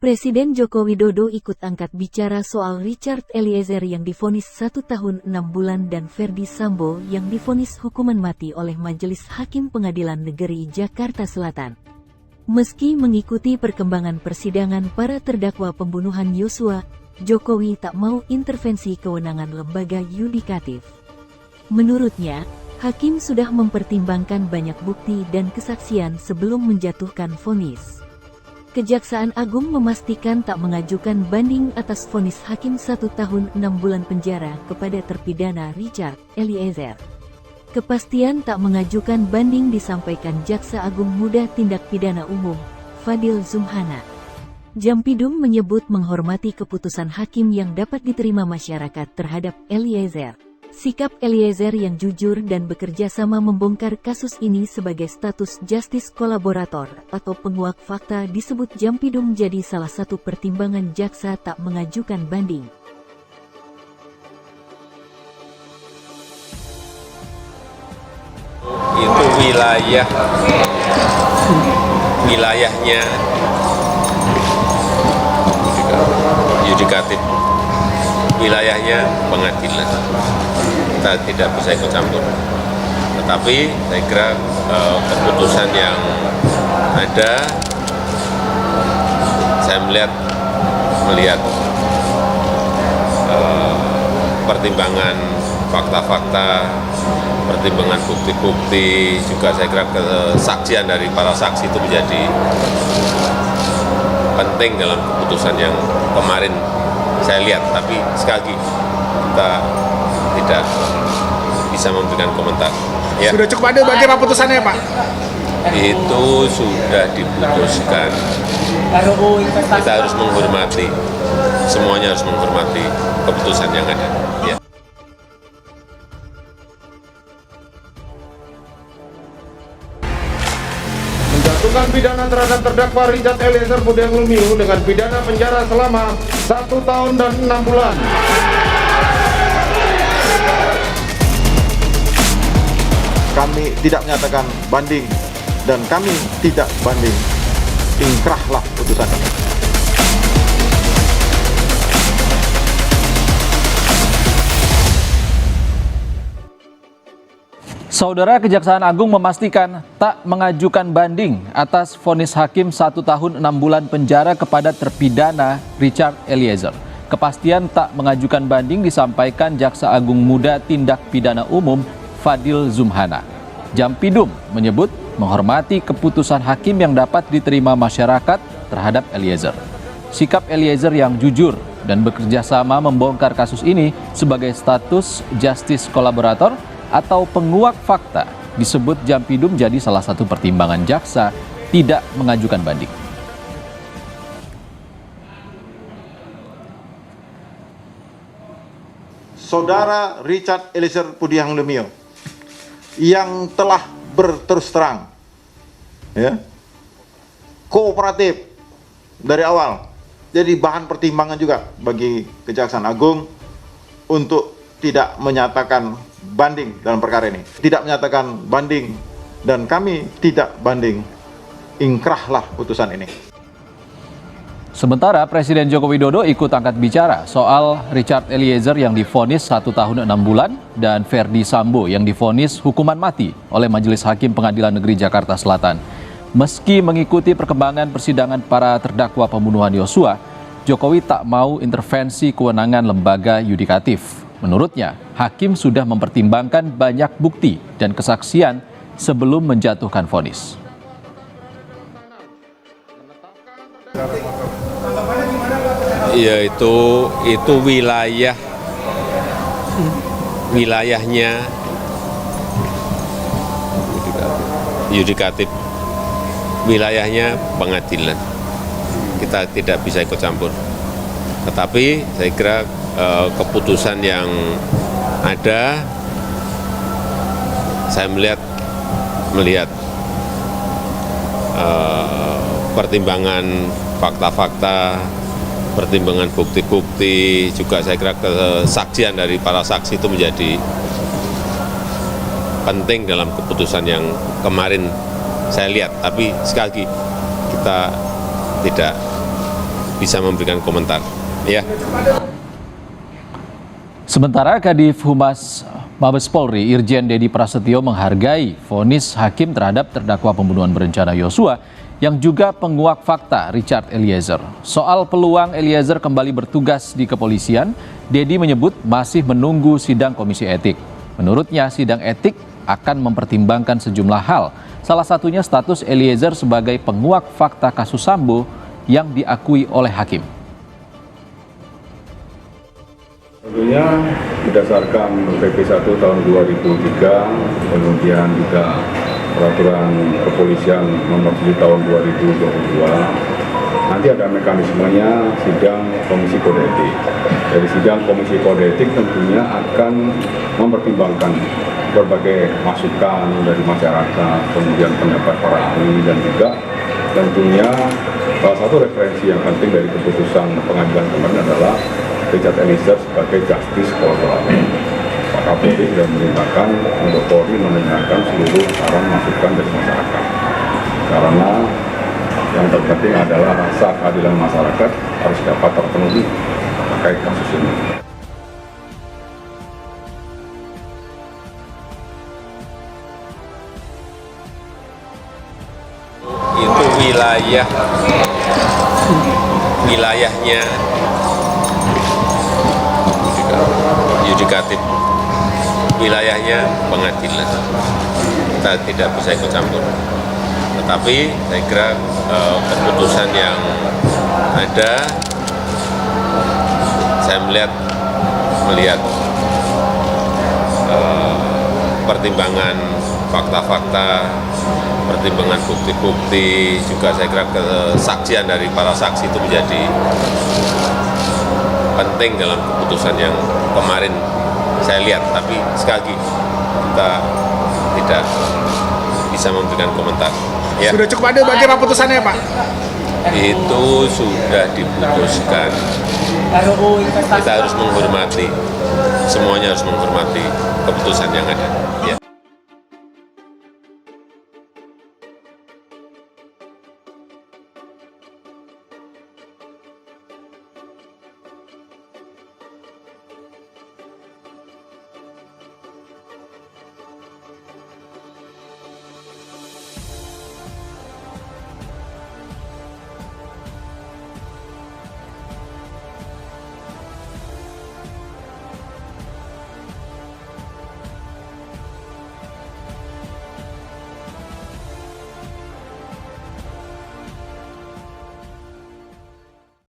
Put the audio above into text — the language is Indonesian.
Presiden Joko Widodo ikut angkat bicara soal Richard Eliezer yang divonis 1 tahun 6 bulan dan Ferdi Sambo yang divonis hukuman mati oleh Majelis Hakim Pengadilan Negeri Jakarta Selatan. Meski mengikuti perkembangan persidangan para terdakwa pembunuhan Yosua, Jokowi tak mau intervensi kewenangan lembaga yudikatif. Menurutnya, hakim sudah mempertimbangkan banyak bukti dan kesaksian sebelum menjatuhkan vonis. Kejaksaan Agung memastikan tak mengajukan banding atas vonis hakim 1 tahun 6 bulan penjara kepada terpidana Richard Eliezer. Kepastian tak mengajukan banding disampaikan Jaksa Agung Muda Tindak Pidana Umum, Fadil Zumhana. Jampidum menyebut menghormati keputusan hakim yang dapat diterima masyarakat terhadap Eliezer. Sikap Eliezer yang jujur dan bekerja sama membongkar kasus ini sebagai status justice kolaborator atau penguak fakta disebut Jampidum jadi salah satu pertimbangan jaksa tak mengajukan banding. Itu wilayahnya yudikatif, wilayahnya pengadilan. Kita tidak bisa ikut campur. Tetapi saya kira keputusan yang ada, saya melihat pertimbangan fakta-fakta, pertimbangan bukti-bukti, juga saya kira kesaksian dari para saksi itu menjadi penting dalam keputusan yang kemarin saya lihat. Tapi sekali lagi kita tidak bisa memberikan komentar. Ya. Sudah cukup adil bagaimana putusannya, Pak? Itu sudah diputuskan. Kita harus menghormati, semuanya harus menghormati keputusan yang ada. Ya. Menjatuhkan pidana terhadap terdakwa Richard Eliezer Budiang Lumiu dengan pidana penjara selama 1 tahun dan 6 bulan. Kami tidak menyatakan banding dan kami tidak banding. Ingkrahlah putusan ini. Saudara, Kejaksaan Agung memastikan tak mengajukan banding atas vonis hakim 1 tahun 6 bulan penjara kepada terpidana Richard Eliezer. Kepastian tak mengajukan banding disampaikan Jaksa Agung Muda Tindak Pidana Umum Fadil Zumhana. Jampidum menyebut menghormati keputusan hakim yang dapat diterima masyarakat terhadap Eliezer. Sikap Eliezer yang jujur dan bekerja sama membongkar kasus ini sebagai status justice kolaborator atau penguak fakta disebut Jampidum jadi salah satu pertimbangan jaksa tidak mengajukan banding. Saudara Richard Eliezer Budiang Lumiu yang telah berterus terang, kooperatif dari awal, jadi bahan pertimbangan juga bagi Kejaksaan Agung untuk tidak menyatakan banding dalam perkara ini. Tidak menyatakan banding dan kami tidak banding. Ingkrahlah putusan ini. Sementara Presiden Joko Widodo ikut angkat bicara soal Richard Eliezer yang divonis 1 tahun 6 bulan dan Ferdi Sambo yang divonis hukuman mati oleh Majelis Hakim Pengadilan Negeri Jakarta Selatan. Meski mengikuti perkembangan persidangan para terdakwa pembunuhan Yosua, Jokowi tak mau intervensi kewenangan lembaga yudikatif. Menurutnya, hakim sudah mempertimbangkan banyak bukti dan kesaksian sebelum menjatuhkan vonis. Ya itu wilayahnya yudikatif, wilayahnya pengadilan. Kita tidak bisa ikut campur. Tetapi saya kira keputusan yang ada, saya melihat pertimbangan fakta-fakta, pertimbangan bukti-bukti, juga saya kira kesaksian dari para saksi itu menjadi penting dalam keputusan yang kemarin saya lihat. Tapi sekali lagi kita tidak bisa memberikan komentar. Ya. Sementara Kadif Humas Mabes Polri Irjen Dedi Prasetyo menghargai vonis hakim terhadap terdakwa pembunuhan berencana Yosua yang juga penguak fakta Richard Eliezer. Soal peluang Eliezer kembali bertugas di kepolisian, Dedi menyebut masih menunggu sidang komisi etik. Menurutnya sidang etik akan mempertimbangkan sejumlah hal, salah satunya status Eliezer sebagai penguak fakta kasus Sambo yang diakui oleh hakim. Tentunya berdasarkan PP 1 tahun 2003, kemudian juga peraturan kepolisian nomor 7 tahun 2022, nanti ada mekanismenya sidang komisi kode etik. Dari sidang komisi kode etik tentunya akan mempertimbangkan berbagai masukan dari masyarakat, kemudian pendapat para ahli, dan juga tentunya salah satu referensi yang penting dari keputusan pengadilan kemarin adalah Richard Eliezer sebagai justice kolaborator. Pak Kapolri sudah memerintahkan untuk Polri mendengarkan seluruh saran masukan dari masyarakat. Karena yang terpenting adalah rasa keadilan masyarakat harus dapat terpenuhi terkait kasus ini. Itu wilayahnya yudikatif, wilayahnya pengadilan. Kita tidak bisa ikut campur. Tetapi saya kira keputusan yang ada, saya melihat pertimbangan fakta-fakta, pertimbangan bukti-bukti, juga saya kira kesaksian dari para saksi itu menjadi penting dalam keputusan yang kemarin saya lihat. Tapi sekali lagi kita tidak bisa memberikan komentar. Ya. Sudah cukup adil bagaimana putusannya, Pak? Itu sudah diputuskan. Kita harus menghormati, semuanya harus menghormati keputusan yang ada.